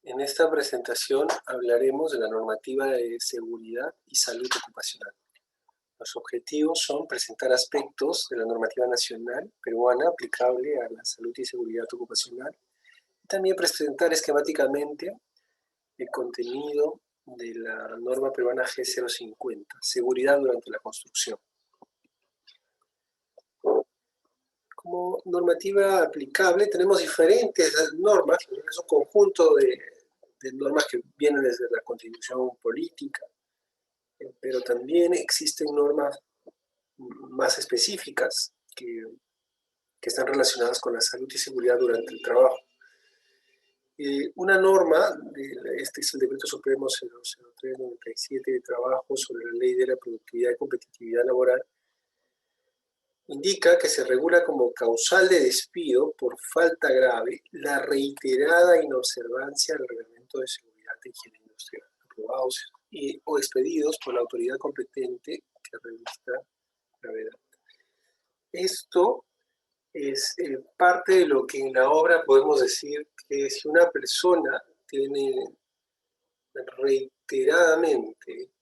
En esta presentación hablaremos de la normativa de seguridad y salud ocupacional. Los objetivos son presentar aspectos de la normativa nacional peruana aplicable a la salud y seguridad ocupacional y también presentar esquemáticamente el contenido de la norma peruana G050, seguridad durante la construcción. Como normativa aplicable tenemos diferentes normas, es un conjunto de normas que vienen desde la Constitución política, pero también existen normas más específicas que están relacionadas con la salud y seguridad durante el trabajo. Una norma, este es el Decreto Supremo 003/97 de Trabajo sobre la Ley de la Productividad y Competitividad Laboral, indica que se regula como causal de despido por falta grave la reiterada inobservancia del Reglamento de Seguridad e Higiene Industrial, aprobados o expedidos por la autoridad competente que revista gravedad. Esto es parte de lo que en la obra podemos decir que si una persona tiene reiteradamente,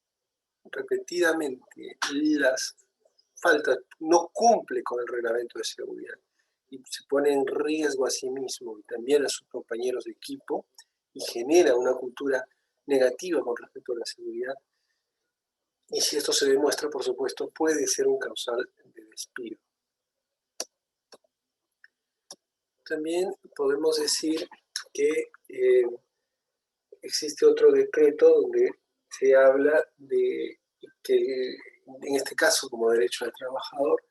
repetidamente las faltas, no cumple con el reglamento de seguridad y se pone en riesgo a sí mismo y también a sus compañeros de equipo y genera una cultura negativa con respecto a la seguridad, y si esto se demuestra, por supuesto, puede ser un causal de despido. También podemos decir que existe otro decreto donde se habla de que, en este caso, como derecho del trabajador,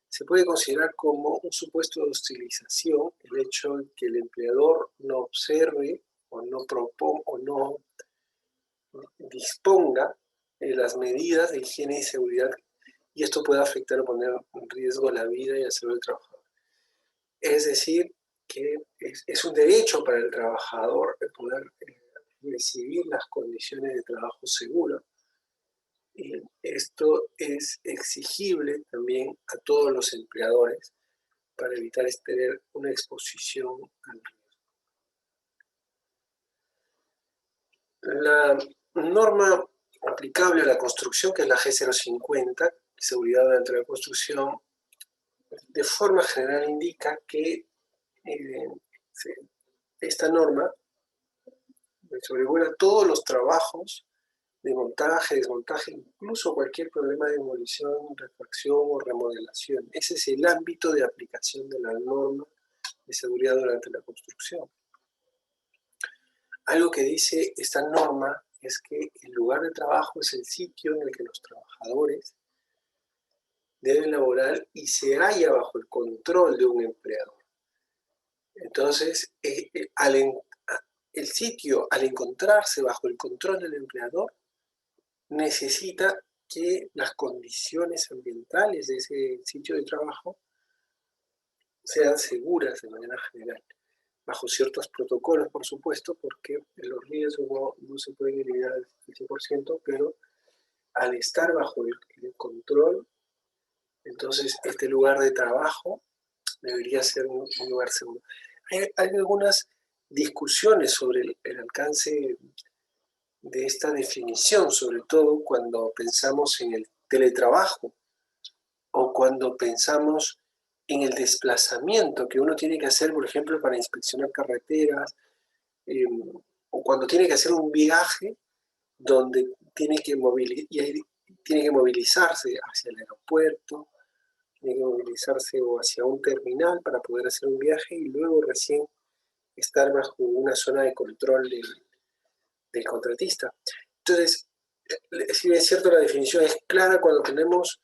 se puede considerar como un supuesto de hostilización el hecho de que el empleador no observe o no proponga o no disponga las medidas de higiene y seguridad, y esto puede afectar o poner en riesgo la vida y la salud del trabajador. Es decir, que es un derecho para el trabajador el poder recibir las condiciones de trabajo seguro. Y esto es exigible también a todos los empleadores para evitar tener una exposición al riesgo. La norma aplicable a la construcción, que es la G050, seguridad durante la construcción, de forma general indica que esta norma sobrevuela todos los trabajos de montaje, desmontaje, incluso cualquier problema de demolición, refacción o remodelación. Ese es el ámbito de aplicación de la norma de seguridad durante la construcción. Algo que dice esta norma es que el lugar de trabajo es el sitio en el que los trabajadores deben laborar y se halla bajo el control de un empleador. Entonces, el sitio, al encontrarse bajo el control del empleador, necesita que las condiciones ambientales de ese sitio de trabajo sean seguras de manera general, bajo ciertos protocolos, por supuesto, porque los riesgos no se pueden eliminar al 100%, pero al estar bajo el control, entonces este lugar de trabajo debería ser un lugar seguro. Hay algunas discusiones sobre el alcance de esta definición, sobre todo cuando pensamos en el teletrabajo o cuando pensamos en el desplazamiento que uno tiene que hacer, por ejemplo, para inspeccionar carreteras, o cuando tiene que hacer un viaje donde tiene que movilizarse hacia el aeropuerto, tiene que movilizarse o hacia un terminal para poder hacer un viaje y luego recién estar bajo una zona de control del contratista. Entonces, si bien es cierto, la definición es clara cuando tenemos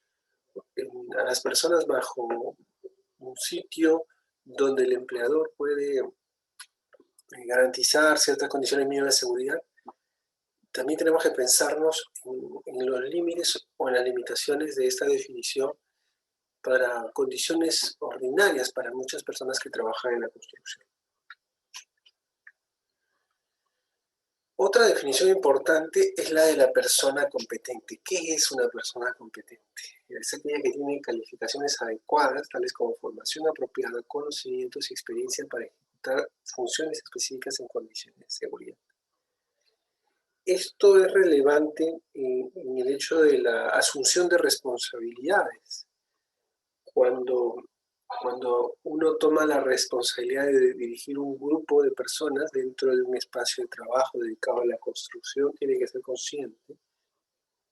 a las personas bajo un sitio donde el empleador puede garantizar ciertas condiciones mínimas de seguridad. También tenemos que pensarnos en los límites o en las limitaciones de esta definición para condiciones ordinarias para muchas personas que trabajan en la construcción. Otra definición importante es la de la persona competente. ¿Qué es una persona competente? Es aquella que tiene calificaciones adecuadas, tales como formación apropiada, conocimientos y experiencia para ejecutar funciones específicas en condiciones de seguridad. Esto es relevante en el hecho de la asunción de responsabilidades. Cuando uno toma la responsabilidad de dirigir un grupo de personas dentro de un espacio de trabajo dedicado a la construcción, tiene que ser consciente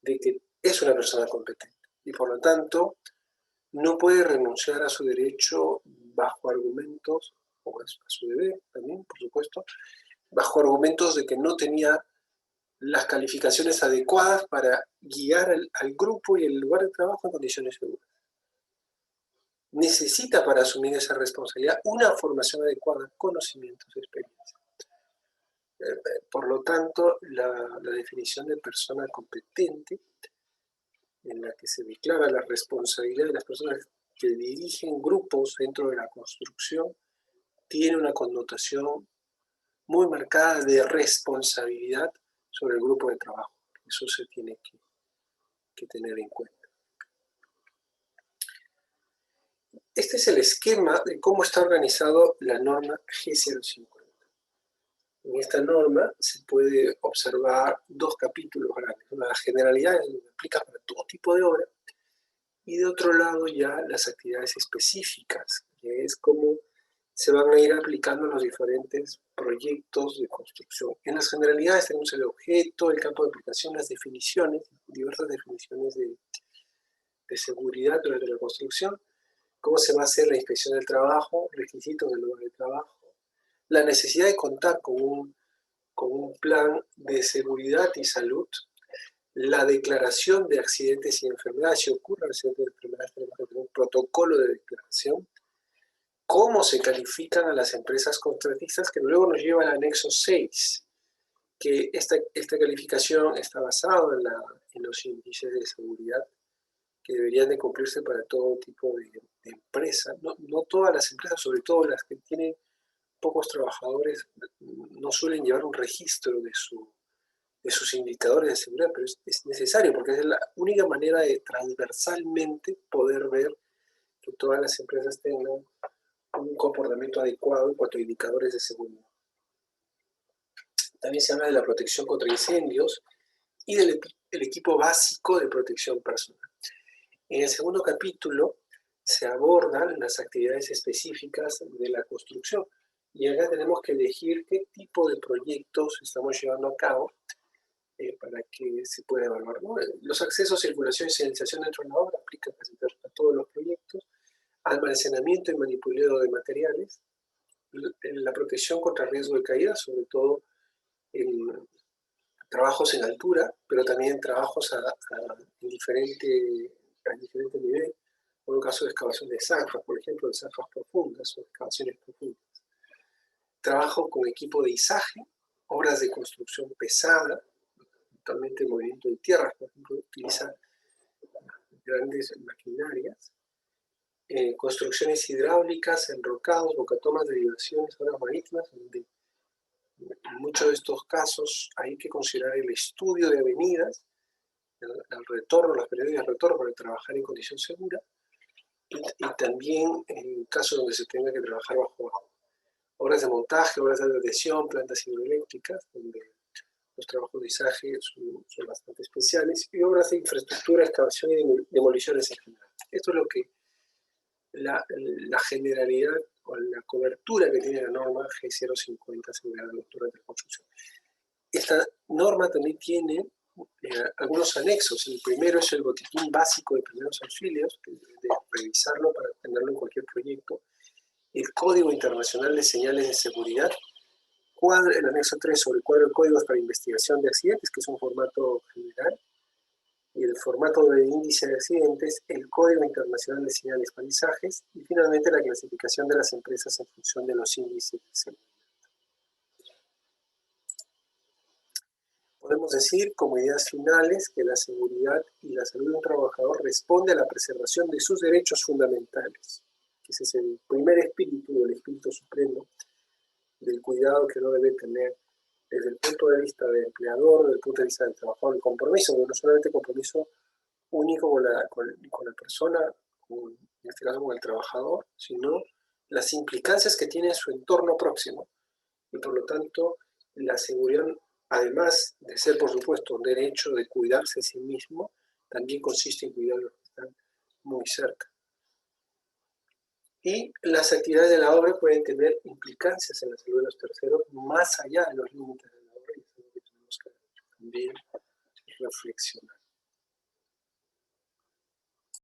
de que es una persona competente y por lo tanto no puede renunciar a su derecho bajo argumentos, o a su deber también, por supuesto, bajo argumentos de que no tenía las calificaciones adecuadas para guiar al grupo y el lugar de trabajo en condiciones seguras. Necesita para asumir esa responsabilidad una formación adecuada, conocimientos, experiencia. Por lo tanto, la definición de persona competente, en la que se declara la responsabilidad de las personas que dirigen grupos dentro de la construcción, tiene una connotación muy marcada de responsabilidad sobre el grupo de trabajo. Eso se tiene que tener en cuenta. Este es el esquema de cómo está organizado la norma G050. En esta norma se puede observar dos capítulos grandes. Las generalidades que aplican para todo tipo de obra y de otro lado ya las actividades específicas, que es cómo se van a ir aplicando los diferentes proyectos de construcción. En las generalidades tenemos el objeto, el campo de aplicación, las definiciones, diversas definiciones de seguridad durante la construcción, cómo se va a hacer la inspección del trabajo, requisitos del lugar de trabajo, la necesidad de contar con un plan de seguridad y salud, la declaración de accidentes y enfermedades. Si ocurren accidentes y enfermedades, tenemos que tener un protocolo de declaración, cómo se califican a las empresas contratistas, que luego nos lleva al anexo 6, que esta calificación está basada en los índices de seguridad que deberían de cumplirse para todo tipo de empresas. No todas las empresas, sobre todo las que tienen pocos trabajadores, no suelen llevar un registro de sus indicadores de seguridad, pero es necesario porque es la única manera de transversalmente poder ver que todas las empresas tengan un comportamiento adecuado en cuanto a indicadores de seguridad. También se habla de la protección contra incendios y del equipo básico de protección personal. En el segundo capítulo se abordan las actividades específicas de la construcción y acá tenemos que elegir qué tipo de proyectos estamos llevando a cabo para que se pueda evaluar, ¿no? Los accesos, circulación y señalización dentro de la obra aplican casi a todos los proyectos, almacenamiento y manipulado de materiales, la protección contra riesgo de caída, sobre todo en trabajos en altura, pero también trabajos en diferente nivel, por un caso de excavación de zanjas, por ejemplo, de zanjas profundas o excavaciones profundas. Trabajo con equipo de izaje, obras de construcción pesada, totalmente movimiento de tierras, por ejemplo, utiliza grandes maquinarias, construcciones hidráulicas, enrocados, bocatomas, derivaciones, obras marítimas, donde en muchos de estos casos hay que considerar el estudio de avenidas, el retorno, las periodistas de retorno para trabajar en condición segura, y también en casos donde se tenga que trabajar bajo agua. Obras de montaje, obras de adhesión, plantas hidroeléctricas, donde los trabajos de izaje son bastante especiales, y obras de infraestructura, excavación y demoliciones en general. Esto es lo que la generalidad o la cobertura que tiene la norma G050, seguridad de durante la construcción. Esta norma también tiene algunos anexos. El primero es el botiquín básico de primeros auxilios, que deben de revisarlo para tenerlo en cualquier proyecto. El Código Internacional de Señales de Seguridad, el anexo 3 sobre el cuadro de códigos para investigación de accidentes, que es un formato general, y el formato de índice de accidentes, el Código Internacional de Señales y Paisajes, y finalmente la clasificación de las empresas en función de los índices de seguridad. Podemos decir, como ideas finales, que la seguridad y la salud de un trabajador responde a la preservación de sus derechos fundamentales. Ese es el primer espíritu, el espíritu supremo del cuidado que uno debe tener desde el punto de vista del empleador, desde el punto de vista del trabajador, el compromiso, no solamente compromiso único con la persona, en este caso con el trabajador, sino las implicancias que tiene en su entorno próximo. Y por lo tanto, la seguridad además de ser, por supuesto, un derecho de cuidarse a sí mismo, también consiste en cuidar a los que están muy cerca. Y las actividades de la obra pueden tener implicancias en la salud de los terceros más allá de los límites de la obra, y es algo que tenemos que también reflexionar.